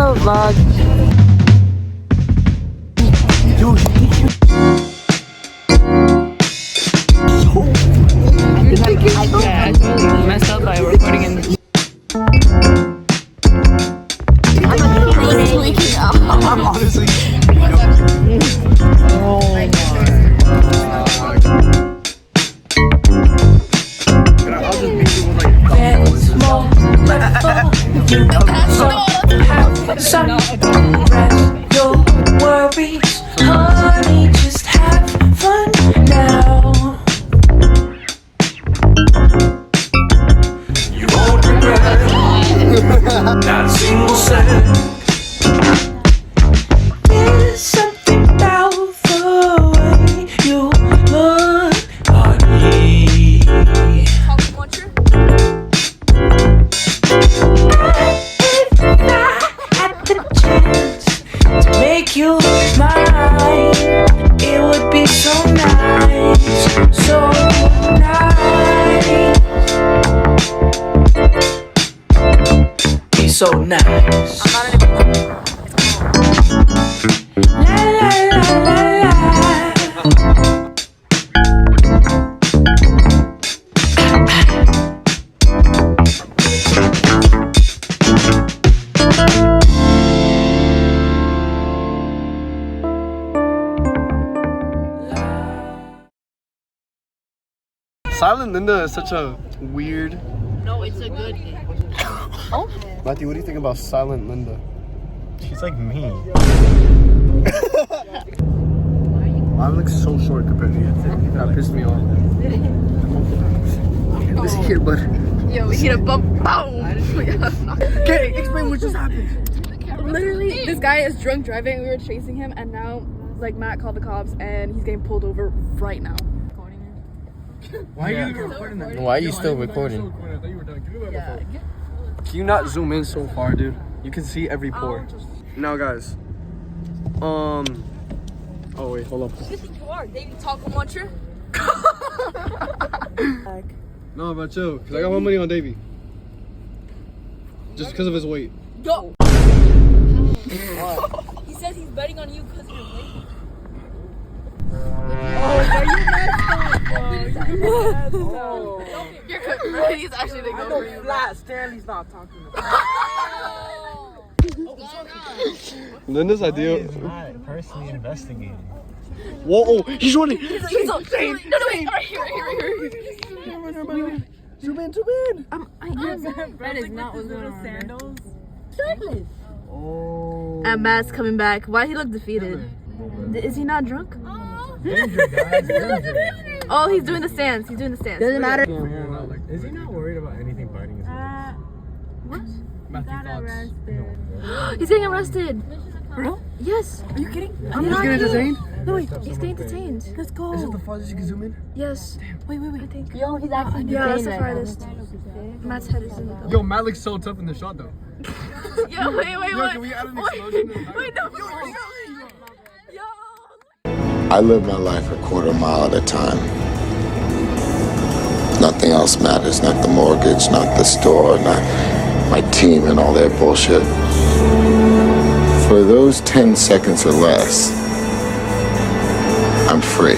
the vlog. I totally messed up by recording in. I'm honestly. Oh my God. I'll just meet you with like some rest your worries, honey. Just have fun now. You won't regret not a single second. There's something about the way you look, honey. If I had the chance to make you mine, it would be so nice, so nice. Be so nice. La la la la la. Silent Linda is such a weird. No, it's a good game. Oh? Matthew, what do you think about Silent Linda? She's like me. I look so short compared to you. That pissed me off. Listen here, bud. Yo, we hit a bump. Boom! Okay, explain what just happened. Literally, this guy is drunk driving. We were chasing him, and now, like, Matt called the cops, and he's getting pulled over right now. Why are you recording that? Why are you still recording? Yeah. Can you not zoom in so far, dude? You can see every pore. Now, guys. Oh wait, hold up. Who do you think you are, David Taco Muncher? No, but chill, cause I got my money on Davey. Just because of his weight. Go. He says he's betting on you because you're late. You're good. He's actually the go for you. Flat Stanley's not talking about. Linda's idea. He's not personally investigating. Whoa, oh, he's running. He's insane. No, wait. Right here. Zoom in. That is not what's going on. Sandals. Oh. And Matt's coming back. Why he look defeated? Is he not drunk? Danger, guys, danger. Oh, he's doing the stance. Doesn't matter. Is he not worried about anything biting his ass? What? Matthew thoughts. He's getting arrested. Real? Yes. Are you kidding? I'm He's not getting kidding. detained? No, wait. He's getting detained. Let's go. Is it the farthest you can zoom in? Yes. Wait. I think. Yo, he's actually Yeah, that's the farthest. Matt's head is in the Yo, Matt looks so tough in the shot though. Yo, wait. Yo, can we add an explosion? Wait, no. I live my life a quarter mile at a time. Nothing else matters, not the mortgage, not the store, not my team and all their bullshit. For those 10 seconds or less, I'm free.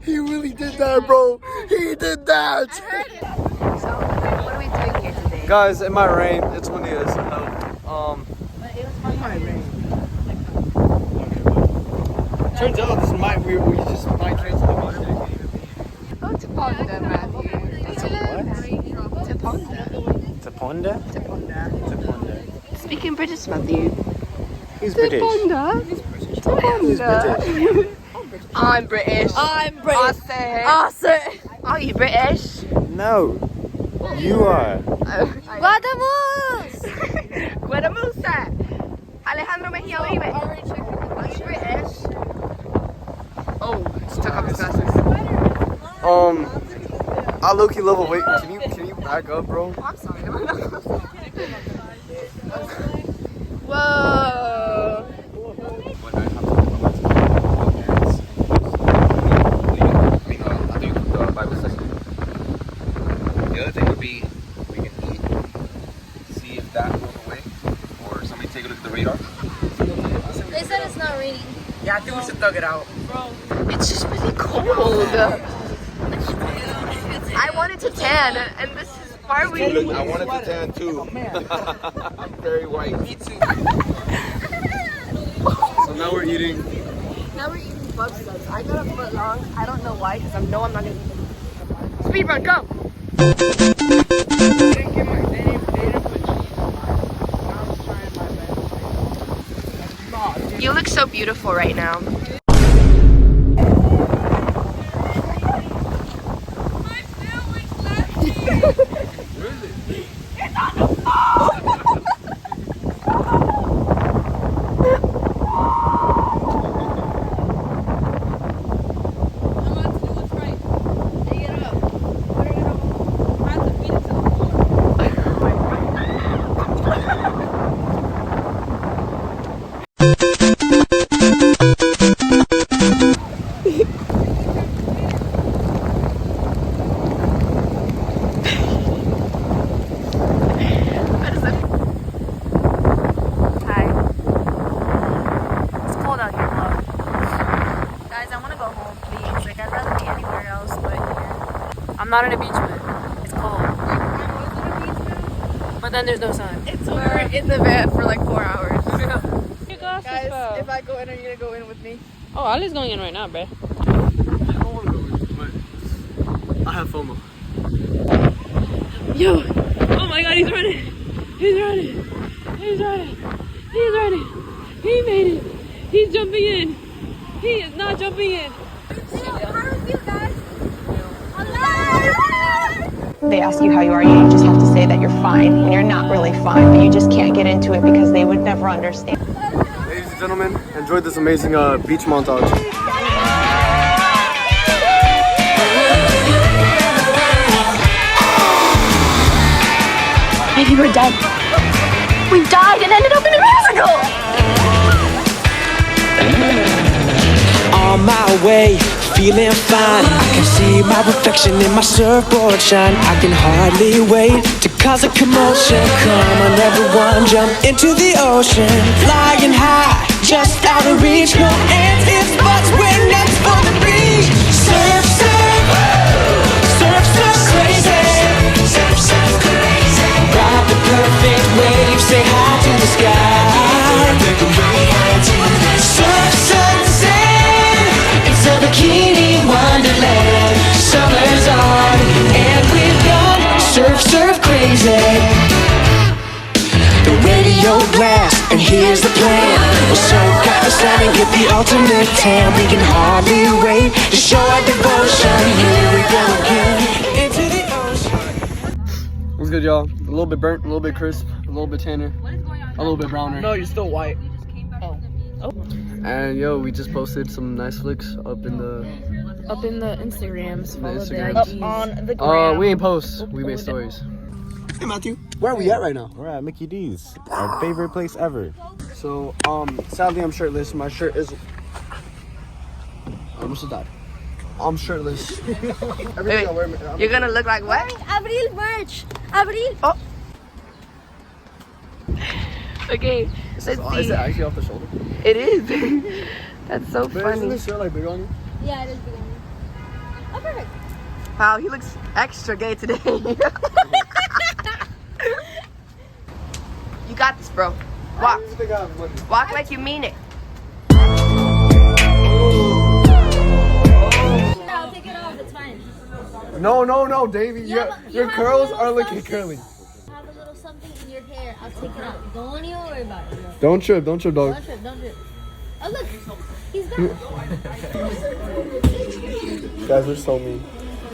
He really did that, bro. He did that. So, what are we doing here today? Guys, it might rain. It's windy as hell. Turns out this might we just might cancel the project. Go to Ponda, Matthew. To Ponda? Speaking British, Matthew. He's British. He's British. I'm British. I say. Are you British? No. You are. Guadamus! Alejandro Mejia Uribe. Are you British? Oh, just took off his glasses. I low-key level. Wait, can you back up, bro? I'm sorry. Whoa. They said it's not raining. Yeah, I think we should thug it out. It's just really cold. I wanted to tan, and this is why are we? I wanted to tan too. I'm very white. Me too. So now we're eating. Now we're eating bug subs. I got a foot long. I don't know why, because I know I'm not gonna eat them. Speed run, go! You look so beautiful right now. I'm not in a beach mood. It's cold. But then there's no sun. We're in the van for like 4 hours. Guys, if I go in, are you gonna go in with me? Oh, Ali's going in right now, bruh. I don't want to go in, but I have FOMO. Yo! Oh my god, he's running! He's running! He's running! He's running! He made it! He's jumping in! He is not jumping in! They ask you how you are, you just have to say that you're fine when you're not really fine, but you just can't get into it because they would never understand. Ladies and gentlemen, enjoyed this amazing beach montage. Maybe we're dead. We died and ended up in a musical! On my way, feeling fine. I can see my reflection in my surfboard shine. I can hardly wait to cause a commotion. Come on everyone, jump into the ocean. Flying high, just out of reach. No ends, it's buts, we're next for the beach. Surf, surf, surf, surf, crazy. Surf, surf, crazy. Ride the perfect wave, say hi to the sky. Surf, sunset, it's a bikini wonderland. Summer's on, and we've gone surf, surf crazy. The radio blast, and here's the plan. We'll soak out the sun and get the ultimate tan. We can hardly wait to show our devotion. Here we go again, into the ocean. What's good, y'all? A little bit burnt, a little bit crisp, a little bit tanner, a little bit browner. No, you're still white. And yo, we just posted some nice flicks up in the Instagrams. Follow the IGs. On the ground. we ain't posts, we made stories. Hey Matthew, where are we at right now? We're at Mickey D's, our favorite place ever. So sadly I'm shirtless. My shirt is I almost died. I'm shirtless. Everything I wear, You're gonna look like what? Abril merch. Abril. Oh. Okay, let's is see. it actually off the shoulder? It is. That's so But isn't funny. this shirt like big on you? Yeah, it is big on me. Oh, perfect. Wow, he looks extra gay today. You got this, bro. Walk. You think I have money? Walk like you mean it. I'll take it off. It's fine. No, Davey. Yeah, but you Your have curls a little are looking something. curly. Have a little something in your hair. I'll take it off. Don't even worry about it. No. Don't trip, dog. Don't trip. Don't trip. Oh look, he's done. Guys, we're so mean.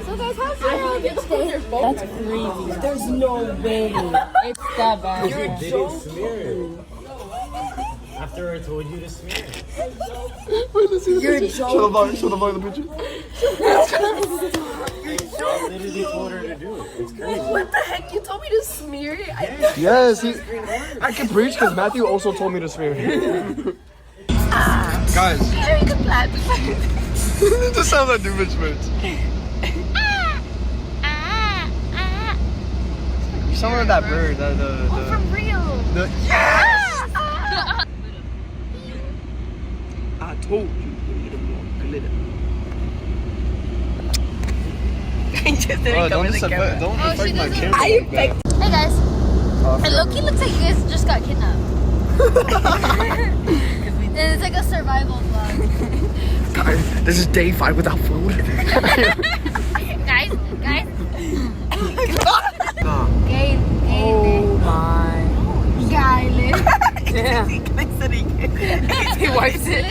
So guys, how's your beach day? That's crazy. There's no way. It's that bad. You're so After I told you to smear it. Wait, let's see the picture. Show the vlog the picture. I literally told her to do it. It's crazy. What the heck? You told me to smear it? Yes, I can preach because Matthew also told me to smear it. Guys. Very good plan. It just sounds like Doofenshmirtz. You sound like that bird. For real. told you we need a more glitter. He just didn't come in the camera. Don't affect my camera. Hey guys. It low-key looks like you guys just got kidnapped. It's like a survival vlog. Guys, this is day 5 without food. Guys. Gay. Oh my. Guy. Yeah. He clicks it again. He wipes it.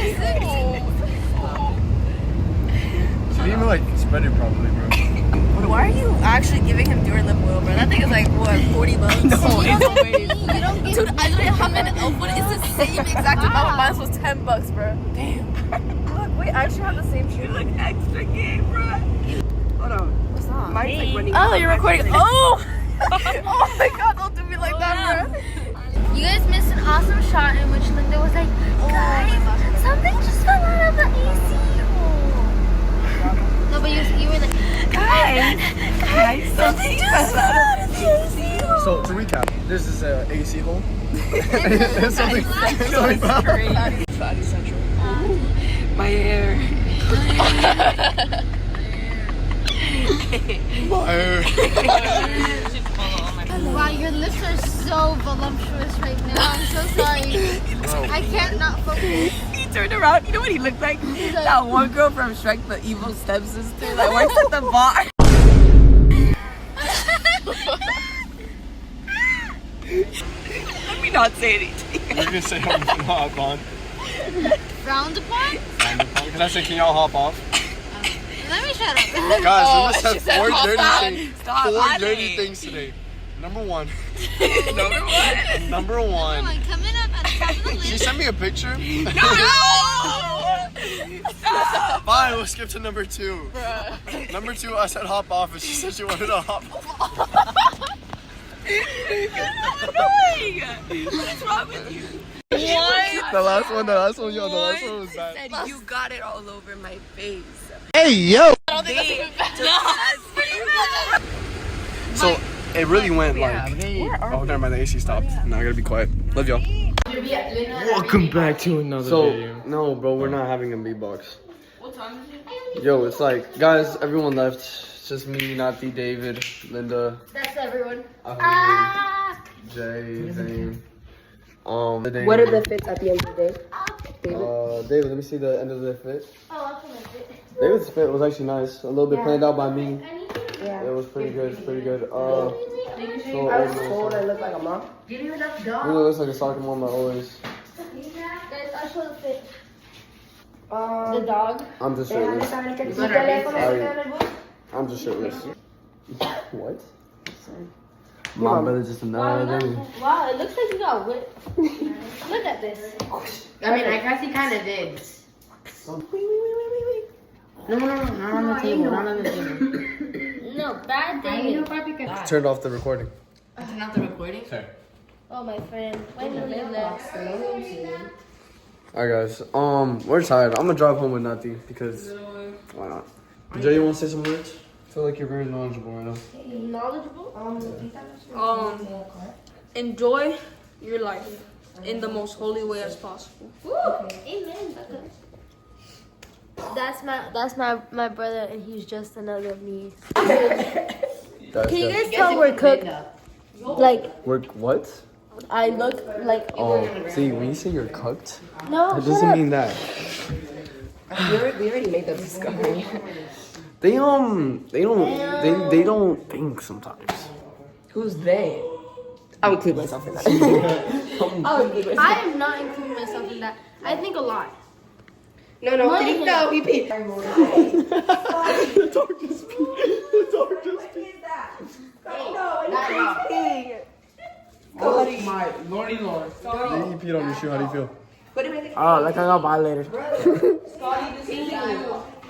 So you even like spread it properly, bro. Why are you actually giving him your lip oil, bro? That thing is like, what, 40 bucks? No, it's always. Dude, I literally have an elf one. It's the same exact amount. Mine was 10 bucks, bro. Damn. Look, we actually have the same shoe. You look extra gay, bro. Hold on. What's that? Mine's like running. Oh, you're recording. Oh! Oh my god, don't do me like that, bro. You guys missed an awesome shot in which Linda was like, guys, something just fell out of the AC hole. No, but you were like, guys, something just fell out of the AC hole. So to recap, this is a AC hole. It's something my hair. Wow, your lips are so voluptuous right now. I'm so sorry. I can't not focus. He turned around. You know what he looked like? That one girl from Shrek, the evil stepsister that works at the bar. Let me not say anything. You're gonna say I'm gonna hop on. Frowned upon? Can I say, can y'all hop off? Let me shut up. Guys, Oh, we she must said have hop on. Stop, four honey. dirty things today. Number one. Number Come Number one. on, coming up at the top of the She list. sent me a picture. No! Stop! Fine, we'll skip to number 2. Number 2, I said hop off, and she said she wanted to hop off. You're so annoying! What is wrong with you? What? The last one, yo, the last one was bad. Said you got it all over my face. Hey, yo! I don't think that's pretty bad. So, it really went like... Oh, never mind, the AC stopped. Now I gotta be quiet. Love y'all. Welcome back to another video. No, bro, we're not having a beatbox. What time is it? Yo, it's like, guys, everyone left. It's just me, Nati, David, Linda, That's everyone. Jay, Zane. What are the fits at the end of the day? David, let me see the end of the fit. Oh, I'll come with it. David's fit was actually nice. A little bit planned out by me. Yeah. It was pretty good. So, I was cold. I look like a mom. You know, looks like a soccer mom always. Guys, I'll show the fit. The dog. I'm just shirtless. I'm just shirtless. What? My brother just another day. Wow, it looks like you got whipped. Look at this. I mean, I guess he kind of did. No, not on the table. Not on the table. No, bad day. Turned off the recording. Turn off the recording? Okay. Oh, my friend. Why did you live there? Alright, guys. We're tired. I'm gonna drive home with Nati because why not? Jay, you want to say some words? I feel like you're very knowledgeable right now. Knowledgeable? Enjoy your life in the most holy way as possible. Amen. That's my brother, and he's just another me. Guys, Can you guys tell we're cooked? Like, we're what? I look like. Oh, see, when you say you're cooked, No, it doesn't mean that. We already made that discovery. They don't think sometimes. Who's they? I would include myself in that. I am not including myself in that. I think a lot. No, he peed. The dog just peed. Oh my lordy lord. He peed on your shoe. How do you feel? Oh, like I got violated.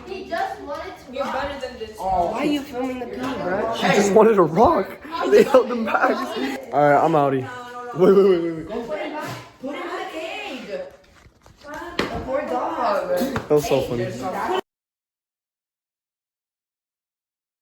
He just wanted to. You're better than this. Why are you filming the pee, bro? He just wanted a rock. They held him back. Alright, I'm outie. Wait. Put him in the cage. The poor dog. That was so funny.